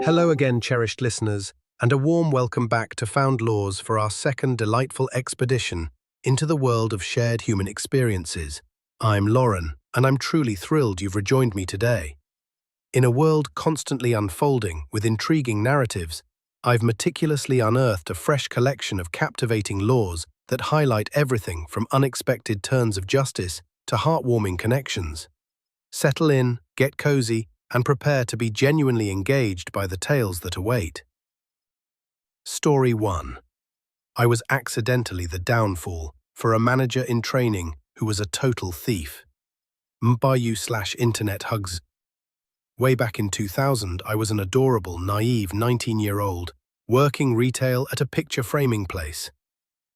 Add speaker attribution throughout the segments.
Speaker 1: Hello again, cherished listeners, and a warm welcome back to Found Laws for our second delightful expedition into the world of shared human experiences. I'm LOREN, and I'm truly thrilled you've rejoined me today. In a world constantly unfolding with intriguing narratives, I've meticulously unearthed a fresh collection of captivating laws that highlight everything from unexpected turns of justice to heartwarming connections. Settle in, get cozy, and prepare to be genuinely engaged by the tales that await. Story 1. I was accidentally the downfall for a manager in training who was a total thief. Mbayu/internet hugs. Way back in 2000, I was an adorable, naive 19-year-old working retail at a picture framing place.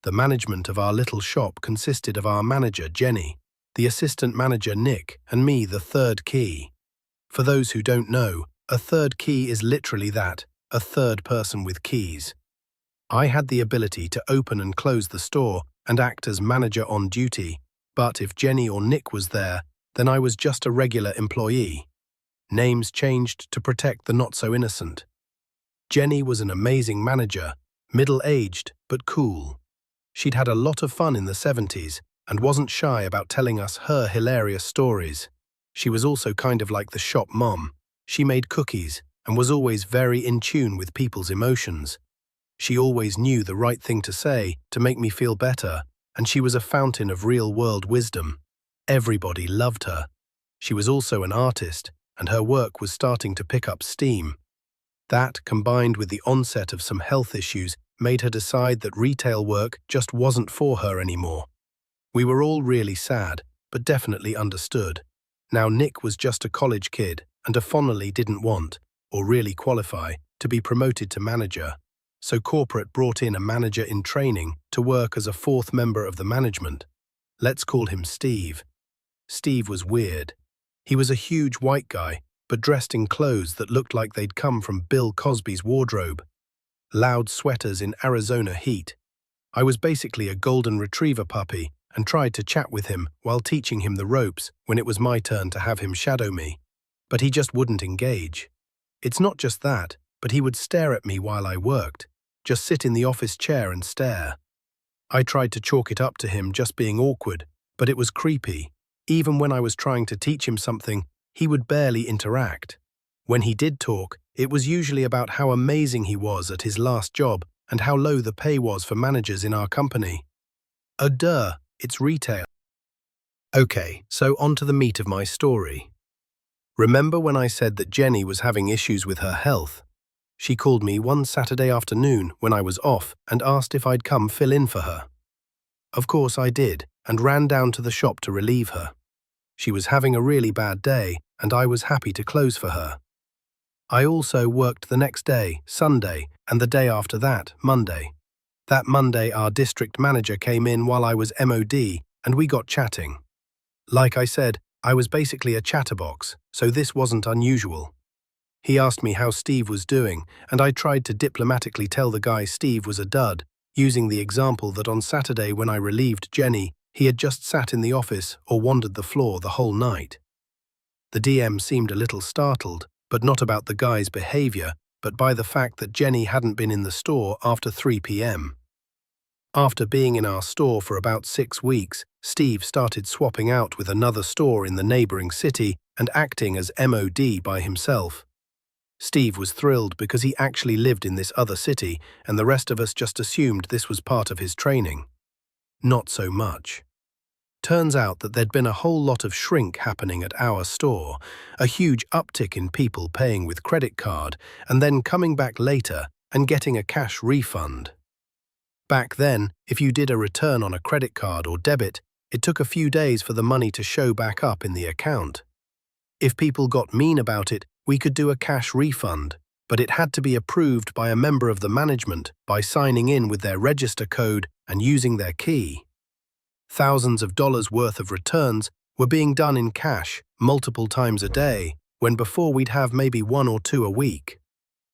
Speaker 1: The management of our little shop consisted of our manager, Jenny, the assistant manager, Nick, and me, the third key. For those who don't know, a third key is literally that, a third person with keys. I had the ability to open and close the store and act as manager on duty, but if Jenny or Nick was there, then I was just a regular employee. Names changed to protect the not-so-innocent. Jenny was an amazing manager, middle-aged but cool. She'd had a lot of fun in the 70s and wasn't shy about telling us her hilarious stories. She was also kind of like the shop mom. She made cookies and was always very in tune with people's emotions. She always knew the right thing to say to make me feel better, and she was a fountain of real-world wisdom. Everybody loved her. She was also an artist, and her work was starting to pick up steam. That, combined with the onset of some health issues, made her decide that retail work just wasn't for her anymore. We were all really sad, but definitely understood. Now Nick was just a college kid and definitely didn't want, or really qualify, to be promoted to manager. So corporate brought in a manager in training to work as a fourth member of the management. Let's call him Steve. Steve was weird. He was a huge white guy, but dressed in clothes that looked like they'd come from Bill Cosby's wardrobe. Loud sweaters in Arizona heat. I was basically a golden retriever puppy and tried to chat with him while teaching him the ropes when it was my turn to have him shadow me. But he just wouldn't engage. It's not just that, but he would stare at me while I worked, just sit in the office chair and stare. I tried to chalk it up to him just being awkward, but it was creepy. Even when I was trying to teach him something, he would barely interact. When he did talk, it was usually about how amazing he was at his last job and how low the pay was for managers in our company. Duh, it's retail. Okay, so on to the meat of my story. Remember when I said that Jenny was having issues with her health? She called me one Saturday afternoon when I was off and asked if I'd come fill in for her. Of course I did, and ran down to the shop to relieve her. She was having a really bad day, and I was happy to close for her. I also worked the next day, Sunday, and the day after that, Monday. That Monday, our district manager came in while I was MOD, and we got chatting. Like I said, I was basically a chatterbox, so this wasn't unusual. He asked me how Steve was doing, and I tried to diplomatically tell the guy Steve was a dud, using the example that on Saturday when I relieved Jenny, he had just sat in the office or wandered the floor the whole night. The DM seemed a little startled, but not about the guy's behavior, but by the fact that Jenny hadn't been in the store after 3 p.m. After being in our store for about 6 weeks, Steve started swapping out with another store in the neighboring city and acting as MOD by himself. Steve was thrilled because he actually lived in this other city, and the rest of us just assumed this was part of his training. Not so much. Turns out that there'd been a whole lot of shrink happening at our store, a huge uptick in people paying with credit card and then coming back later and getting a cash refund. Back then, if you did a return on a credit card or debit, it took a few days for the money to show back up in the account. If people got mean about it, we could do a cash refund, but it had to be approved by a member of the management by signing in with their register code and using their key. Thousands of dollars worth of returns were being done in cash multiple times a day, when before we'd have maybe 1 or 2 a week.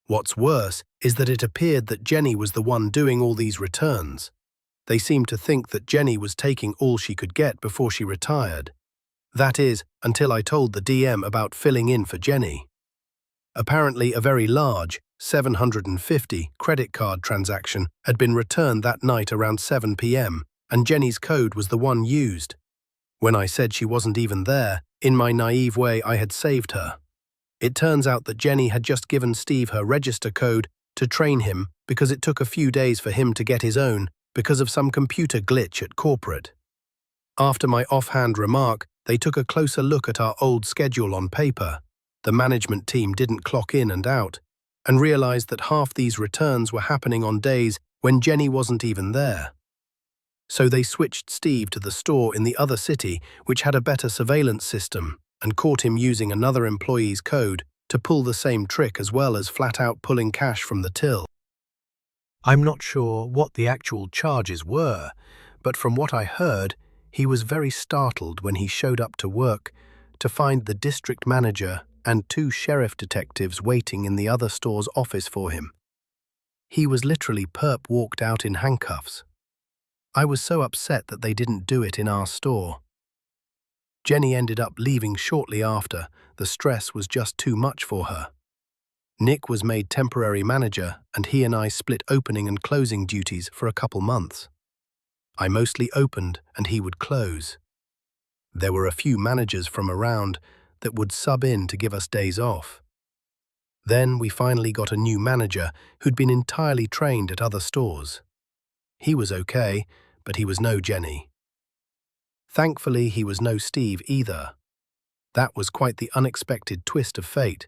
Speaker 1: What's worse is that it appeared that Jenny was the one doing all these returns. They seemed to think that Jenny was taking all she could get before she retired. That is, until I told the DM about filling in for Jenny. Apparently, a very large, 750 credit card transaction had been returned that night around 7 p.m., and Jenny's code was the one used. When I said she wasn't even there, in my naive way I had saved her. It turns out that Jenny had just given Steve her register code to train him because it took a few days for him to get his own because of some computer glitch at corporate. After my offhand remark, they took a closer look at our old schedule on paper. The management team didn't clock in and out, and realized that half these returns were happening on days when Jenny wasn't even there. So they switched Steve to the store in the other city, which had a better surveillance system, and caught him using another employee's code to pull the same trick as well as flat-out pulling cash from the till. I'm not sure what the actual charges were, but from what I heard, he was very startled when he showed up to work to find the district manager and 2 sheriff detectives waiting in the other store's office for him. He was literally walked out in handcuffs. I was so upset that they didn't do it in our store. Jenny ended up leaving shortly after. The stress was just too much for her. Nick was made temporary manager, and he and I split opening and closing duties for a couple months. I mostly opened and he would close. There were a few managers from around that would sub in to give us days off. Then we finally got a new manager who'd been entirely trained at other stores. He was okay, but he was no Jenny. Thankfully, he was no Steve either. That was quite the unexpected twist of fate,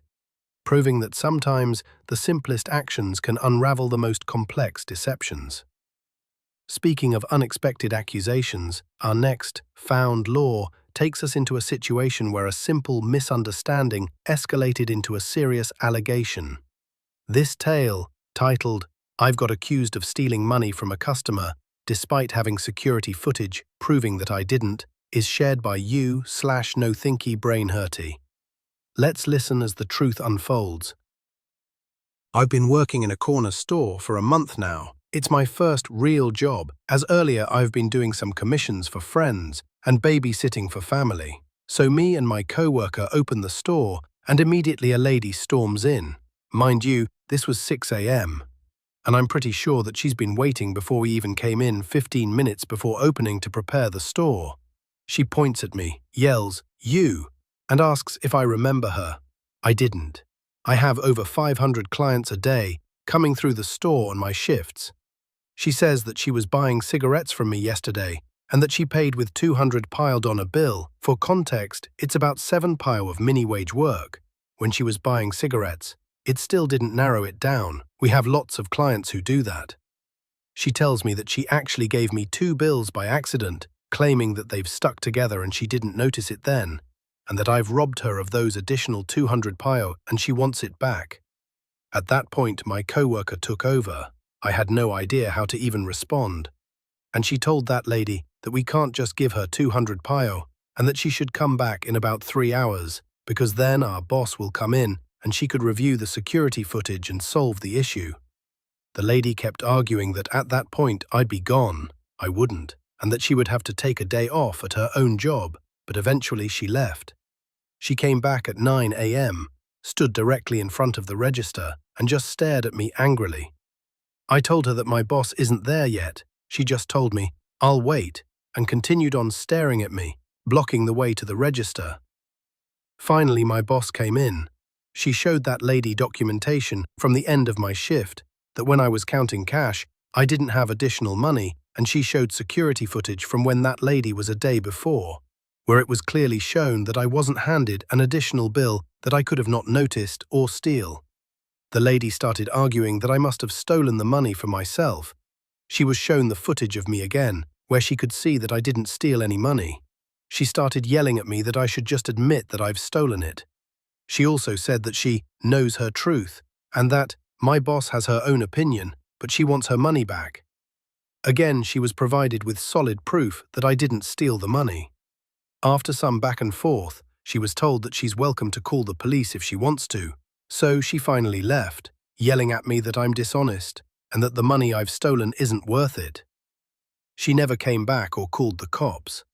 Speaker 1: proving that sometimes the simplest actions can unravel the most complex deceptions. Speaking of unexpected accusations, our next found law takes us into a situation where a simple misunderstanding escalated into a serious allegation. This tale, titled, "I've got accused of stealing money from a customer, despite having security footage proving that I didn't," is shared by you/no-thinky brain hurty. Let's listen as the truth unfolds. I've been working in a corner store for a month now. It's my first real job, as earlier I've been doing some commissions for friends and babysitting for family. So me and my co-worker open the store, and immediately a lady storms in. Mind you, this was 6 a.m. And I'm pretty sure that she's been waiting before we even came in 15 minutes before opening to prepare the store. She points at me, yells, "You," and asks if I remember her. I didn't. I have over 500 clients a day coming through the store on my shifts. She says that she was buying cigarettes from me yesterday and that she paid with 200 piled on a bill. For context, it's about 7 pile of mini-wage work. When she was buying cigarettes, it still didn't narrow it down. We have lots of clients who do that. She tells me that she actually gave me 2 bills by accident, claiming that they've stuck together and she didn't notice it then, and that I've robbed her of those additional 200 pio and she wants it back. At that point, my co-worker took over. I had no idea how to even respond. And she told that lady that we can't just give her 200 pio and that she should come back in about 3 hours, because then our boss will come in and she could review the security footage and solve the issue. The lady kept arguing that at that point I'd be gone. I wouldn't, and that she would have to take a day off at her own job, but eventually she left. She came back at 9 a.m., stood directly in front of the register, and just stared at me angrily. I told her that my boss isn't there yet. She just told me, "I'll wait," and continued on staring at me, blocking the way to the register. Finally, my boss came in. She showed that lady documentation from the end of my shift that when I was counting cash, I didn't have additional money, and she showed security footage from when that lady was a day before, where it was clearly shown that I wasn't handed an additional bill that I could have not noticed or steal. The lady started arguing that I must have stolen the money for myself. She was shown the footage of me again, where she could see that I didn't steal any money. She started yelling at me that I should just admit that I've stolen it. She also said that she knows her truth, and that my boss has her own opinion, but she wants her money back. Again, she was provided with solid proof that I didn't steal the money. After some back and forth, she was told that she's welcome to call the police if she wants to. So she finally left, yelling at me that I'm dishonest and that the money I've stolen isn't worth it. She never came back or called the cops.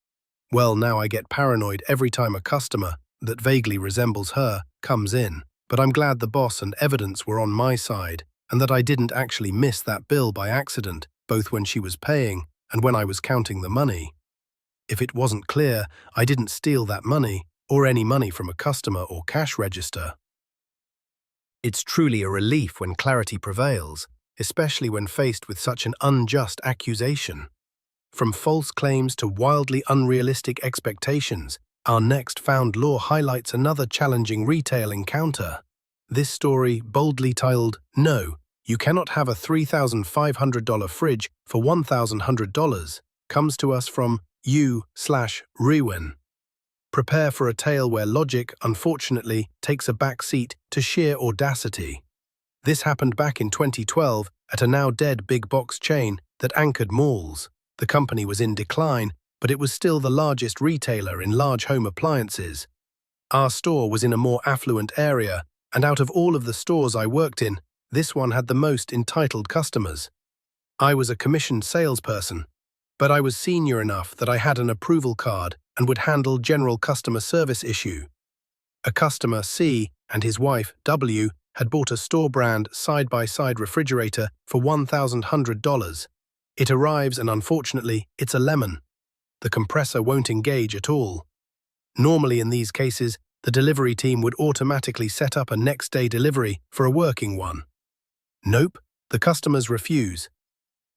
Speaker 1: Well, now I get paranoid every time a customer that vaguely resembles her comes in. but I'm glad the boss and evidence were on my side and that I didn't actually miss that bill by accident, both when she was paying and when I was counting the money. If it wasn't clear, I didn't steal that money or any money from a customer or cash register. It's truly a relief when clarity prevails, especially when faced with such an unjust accusation. From false claims to wildly unrealistic expectations, our next found law highlights another challenging retail encounter. This story, boldly titled, "No, You Cannot Have a $3,500 Fridge for $1,100, comes to us from Rhewin. Prepare for a tale where logic, unfortunately, takes a back seat to sheer audacity. This happened back in 2012 at a now-dead big-box chain that anchored malls. The company was in decline, but it was still the largest retailer in large home appliances. Our store was in a more affluent area, and out of all of the stores I worked in, this one had the most entitled customers. I was a commissioned salesperson, but I was senior enough that I had an approval card and would handle general customer service issue. A customer, C, and his wife, W, had bought a store-brand side-by-side refrigerator for $1,100. It arrives and unfortunately, it's a lemon. The compressor won't engage at all. Normally in these cases, the delivery team would automatically set up a next-day delivery for a working one. Nope, the customers refuse.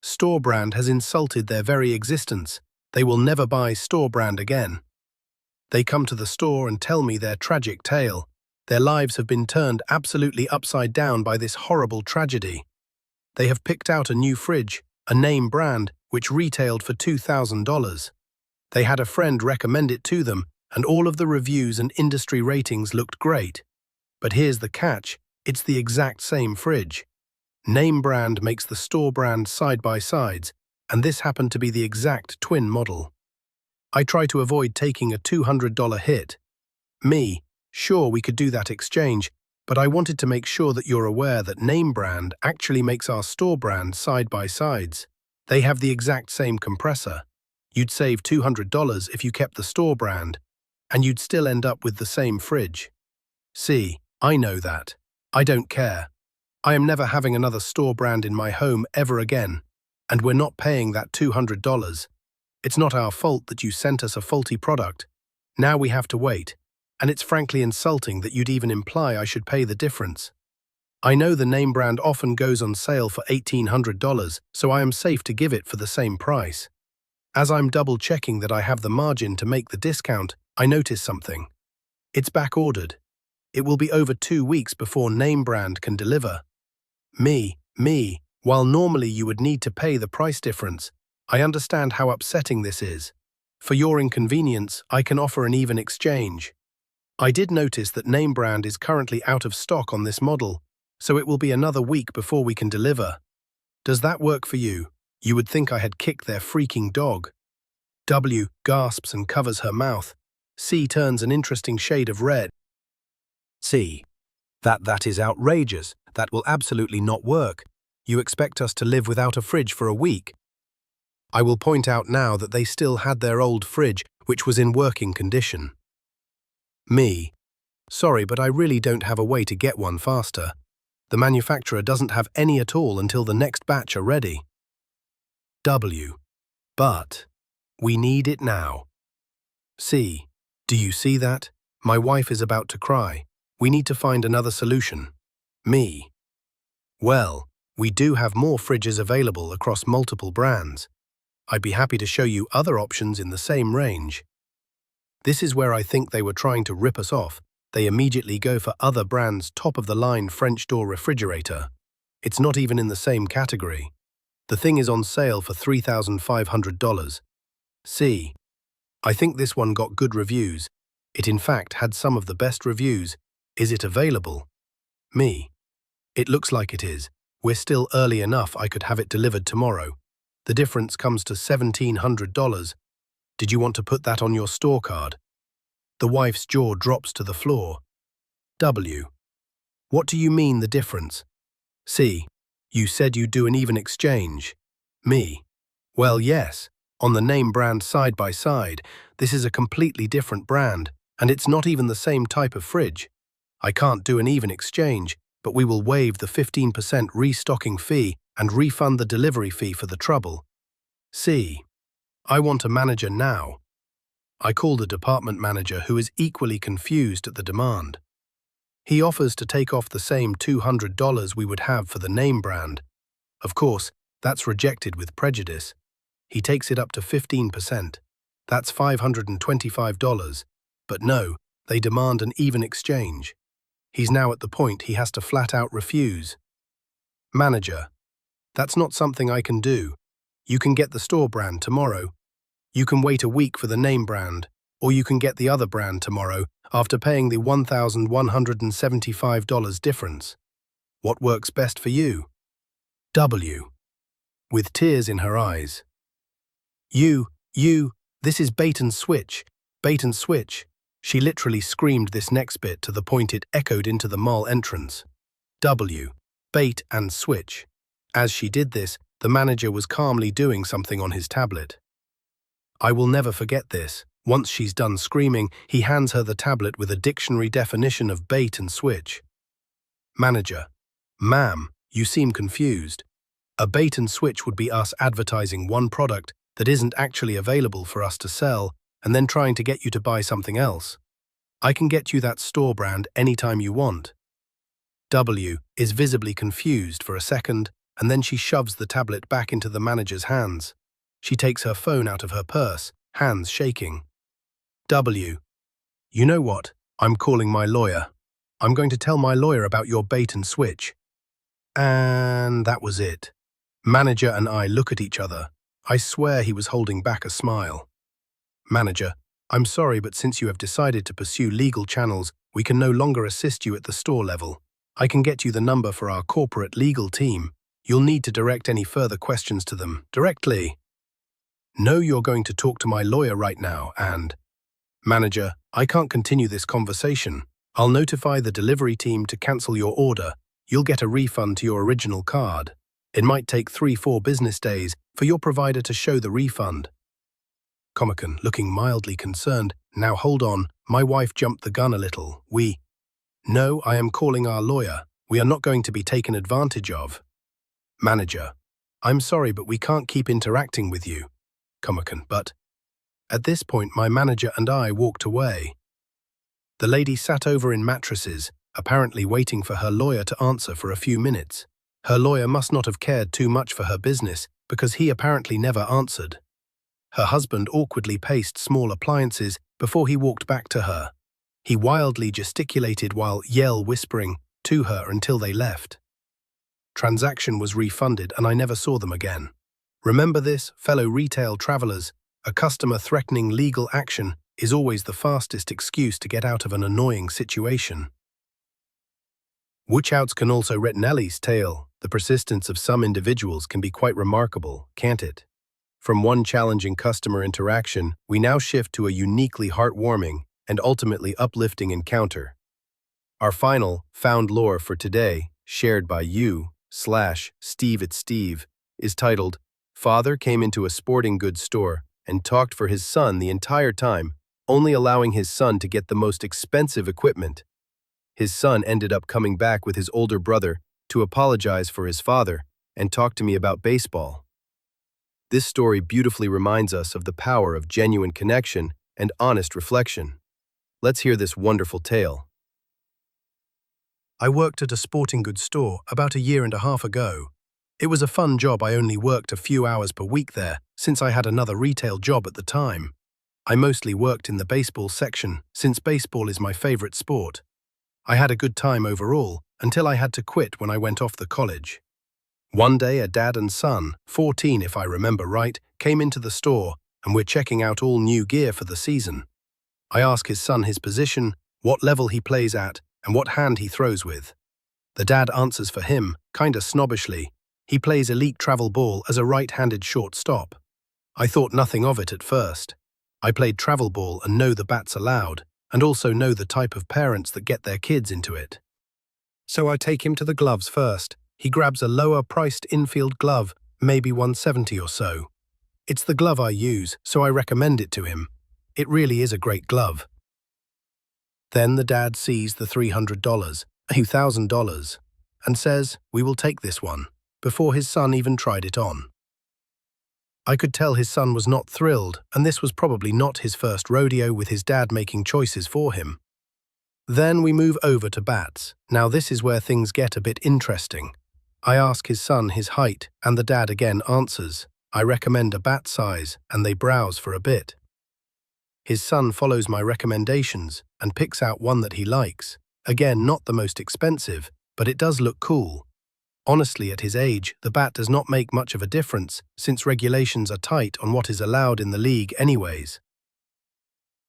Speaker 1: Store brand has insulted their very existence. They will never buy store brand again. They come to the store and tell me their tragic tale. Their lives have been turned absolutely upside down by this horrible tragedy. They have picked out a new fridge, a name brand, which retailed for $2,000. They had a friend recommend it to them, and all of the reviews and industry ratings looked great. But here's the catch, it's the exact same fridge. Name brand makes the store brand side-by-sides, and this happened to be the exact twin model. I try to avoid taking a $200 hit. Sure, we could do that exchange, but I wanted to make sure that you're aware that name brand actually makes our store brand side-by-sides. They have the exact same compressor. You'd save $200 if you kept the store brand, and you'd still end up with the same fridge. See, I know that. I don't care. I am never having another store brand in my home ever again, and we're not paying that $200. It's not our fault that you sent us a faulty product. Now we have to wait, and it's frankly insulting that you'd even imply I should pay the difference. I know the name brand often goes on sale for $1,800, so I am safe to give it for the same price. As I'm double-checking that I have the margin to make the discount, I notice something. It's back-ordered. It will be over 2 weeks before name brand can deliver. While normally you would need to pay the price difference, I understand how upsetting this is. For your inconvenience, I can offer an even exchange. I did notice that name brand is currently out of stock on this model, so it will be another week before we can deliver. Does that work for you? You would think I had kicked their freaking dog. W gasps and covers her mouth. C turns an interesting shade of red. C. That is outrageous. That will absolutely not work. You expect us to live without a fridge for a week. I will point out now that they still had their old fridge, which was in working condition. Sorry, but I really don't have a way to get one faster. The manufacturer doesn't have any at all until the next batch are ready. W. But we need it now. C. Do you see that? My wife is about to cry. We need to find another solution. Well, we do have more fridges available across multiple brands. I'd be happy to show you other options in the same range. This is where I think they were trying to rip us off. They immediately go for other brands' top-of-the-line French door refrigerator. It's not even in the same category. The thing is on sale for $3,500. C. I think this one got good reviews. It in fact had some of the best reviews. Is it available? It looks like it is. We're still early enough I could have it delivered tomorrow. The difference comes to $1,700. Did you want to put that on your store card? The wife's jaw drops to the floor. W. What do you mean the difference? C. You said you'd do an even exchange. Well, yes. On the name brand side by side, this is a completely different brand, and it's not even the same type of fridge. I can't do an even exchange, but we will waive the 15% restocking fee and refund the delivery fee for the trouble. C. I want a manager now. I called a department manager who is equally confused at the demand. He offers to take off the same $200 we would have for the name brand. Of course, that's rejected with prejudice. He takes it up to 15%. That's $525. But no, they demand an even exchange. He's now at the point he has to flat out refuse. Manager: that's not something I can do. You can get the store brand tomorrow. You can wait a week for the name brand, or you can get the other brand tomorrow after paying the $1,175 difference. What works best for you? W. With tears in her eyes. This is bait and switch. Bait and switch. She literally screamed this next bit to the point it echoed into the mall entrance. W. Bait and switch. As she did this, the manager was calmly doing something on his tablet. I will never forget this. Once she's done screaming, he hands her the tablet with a dictionary definition of bait and switch. Manager: ma'am, you seem confused. A bait and switch would be us advertising one product that isn't actually available for us to sell and then trying to get you to buy something else. I can get you that store brand anytime you want. W is visibly confused for a second, and then she shoves the tablet back into the manager's hands. She takes her phone out of her purse, hands shaking. W: you know what? I'm calling my lawyer. I'm going to tell my lawyer about your bait and switch. And that was it. Manager and I look at each other. I swear he was holding back a smile. Manager: I'm sorry, but since you have decided to pursue legal channels, we can no longer assist you at the store level. I can get you the number for our corporate legal team. You'll need to direct any further questions to them directly. No, you're going to talk to my lawyer right now and... Manager: I can't continue this conversation. I'll notify the delivery team to cancel your order. You'll get a refund to your original card. It might take 3-4 business days for your provider to show the refund. Comican, looking mildly concerned: now hold on, my wife jumped the gun a little. No, I am calling our lawyer. We are not going to be taken advantage of. Manager: I'm sorry, but we can't keep interacting with you. Comican, but... At this point, my manager and I walked away. The lady sat over in mattresses, apparently waiting for her lawyer to answer for a few minutes. Her lawyer must not have cared too much for her business, because he apparently never answered. Her husband awkwardly paced small appliances before he walked back to her. He wildly gesticulated while whispering to her until they left. Transaction was refunded and I never saw them again. Remember this, fellow retail travelers: a customer threatening legal action is always the fastest excuse to get out of an annoying situation. Watchouts can also Rettinelli's tale. The persistence of some individuals can be quite remarkable, can't it? From one challenging customer interaction, we now shift to a uniquely heartwarming and ultimately uplifting encounter. Our final found lore for today, shared by you/Steve, is titled, Father came into a sporting goods store and talked for his son the entire time, only allowing his son to get the most expensive equipment. His son ended up coming back with his older brother to apologize for his father and talk to me about baseball. This story beautifully reminds us of the power of genuine connection and honest reflection. Let's hear this wonderful tale. I worked at a sporting goods store about 1.5 years ago. It was a fun job. I only worked a few hours per week there, since I had another retail job at the time. I mostly worked in the baseball section, since baseball is my favorite sport. I had a good time overall, until I had to quit when I went off to college. One day, a dad and son, 14 if I remember right, came into the store, and we're checking out all new gear for the season. I ask his son his position, what level he plays at, and what hand he throws with. The dad answers for him, kinda snobbishly. He plays elite travel ball as a right-handed shortstop. I thought nothing of it at first. I played travel ball and know the bats allowed, and also know the type of parents that get their kids into it. So I take him to the gloves first. He grabs a lower-priced infield glove, maybe $170 or so. It's the glove I use, so I recommend it to him. It really is a great glove. Then the dad sees the $300, $1,000, and says, "We will take this one," before his son even tried it on. I could tell his son was not thrilled, and this was probably not his first rodeo with his dad making choices for him. Then we move over to bats. Now this is where things get a bit interesting. I ask his son his height, and the dad again answers, "I recommend a bat size," and they browse for a bit. His son follows my recommendations and picks out one that he likes. Again, not the most expensive, but it does look cool. Honestly, at his age, the bat does not make much of a difference, since regulations are tight on what is allowed in the league anyways.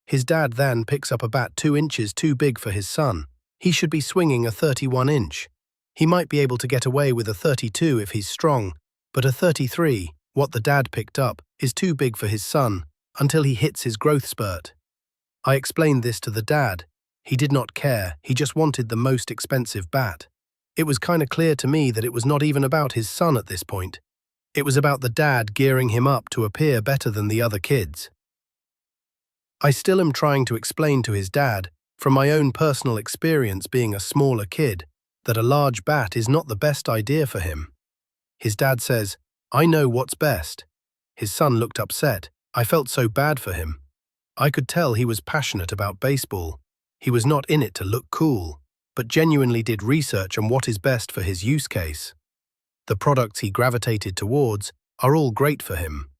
Speaker 1: His dad then picks up a bat 2 inches too big for his son. He should be swinging a 31-inch. He might be able to get away with a 32 if he's strong, but a 33, what the dad picked up, is too big for his son, until he hits his growth spurt. I explained this to the dad. He did not care, he just wanted the most expensive bat. It was kinda clear to me that it was not even about his son at this point. It was about the dad gearing him up to appear better than the other kids. I still am trying to explain to his dad, from my own personal experience being a smaller kid, that a large bat is not the best idea for him. His dad says, "I know what's best." His son looked upset. I felt so bad for him. I could tell he was passionate about baseball. He was not in it to look cool, but genuinely did research on what is best for his use case. The products he gravitated towards are all great for him.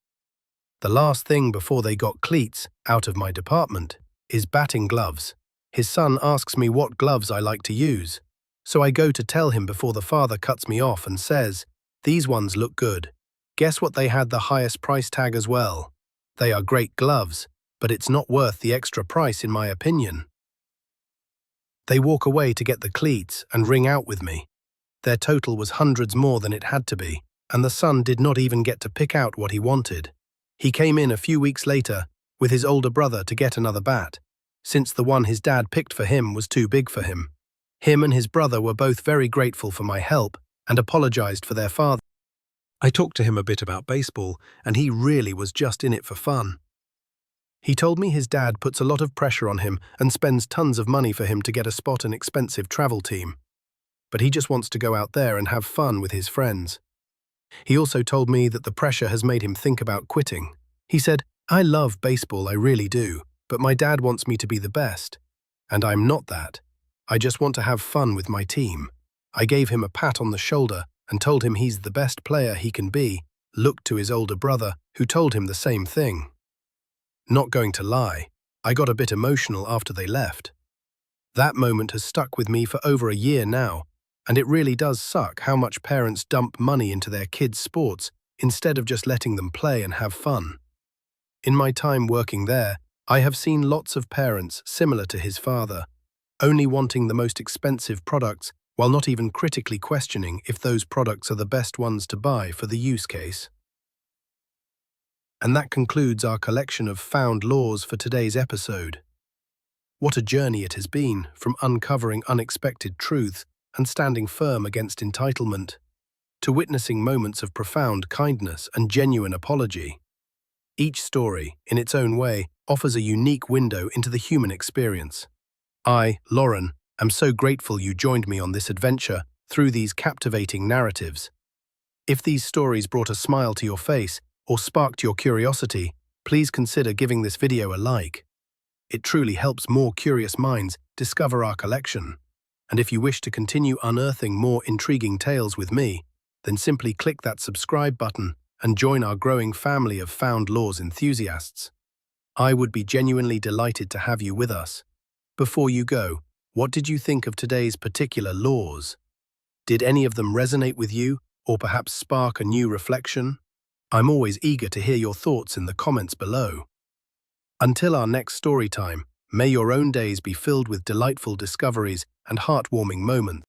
Speaker 1: The last thing before they got cleats out of my department is batting gloves. His son asks me what gloves I like to use, so I go to tell him before the father cuts me off and says, "These ones look good." Guess what, they had the highest price tag as well. They are great gloves, but it's not worth the extra price in my opinion. They walk away to get the cleats and ring out with me. Their total was hundreds more than it had to be, and the son did not even get to pick out what he wanted. He came in a few weeks later with his older brother to get another bat, since the one his dad picked for him was too big for him. Him and his brother were both very grateful for my help and apologized for their father. I talked to him a bit about baseball, and he really was just in it for fun. He told me his dad puts a lot of pressure on him and spends tons of money for him to get a spot in an expensive travel team. But he just wants to go out there and have fun with his friends. He also told me that the pressure has made him think about quitting. He said, "I love baseball, I really do, but my dad wants me to be the best. And I'm not that. I just want to have fun with my team." I gave him a pat on the shoulder and told him he's the best player he can be, looked to his older brother, who told him the same thing. Not going to lie, I got a bit emotional after they left. That moment has stuck with me for over a year now, and it really does suck how much parents dump money into their kids' sports instead of just letting them play and have fun. In my time working there, I have seen lots of parents similar to his father, only wanting the most expensive products while not even critically questioning if those products are the best ones to buy for the use case. And that concludes our collection of found laws for today's episode. What a journey it has been, from uncovering unexpected truths and standing firm against entitlement, to witnessing moments of profound kindness and genuine apology. Each story, in its own way, offers a unique window into the human experience. I, LOREN, am so grateful you joined me on this adventure through these captivating narratives. If these stories brought a smile to your face or sparked your curiosity, please consider giving this video a like. It truly helps more curious minds discover our collection. And if you wish to continue unearthing more intriguing tales with me, then simply click that subscribe button and join our growing family of found laws enthusiasts. I would be genuinely delighted to have you with us. Before you go, what did you think of today's particular laws? Did any of them resonate with you, or perhaps spark a new reflection? I'm always eager to hear your thoughts in the comments below. Until our next story time, may your own days be filled with delightful discoveries and heartwarming moments.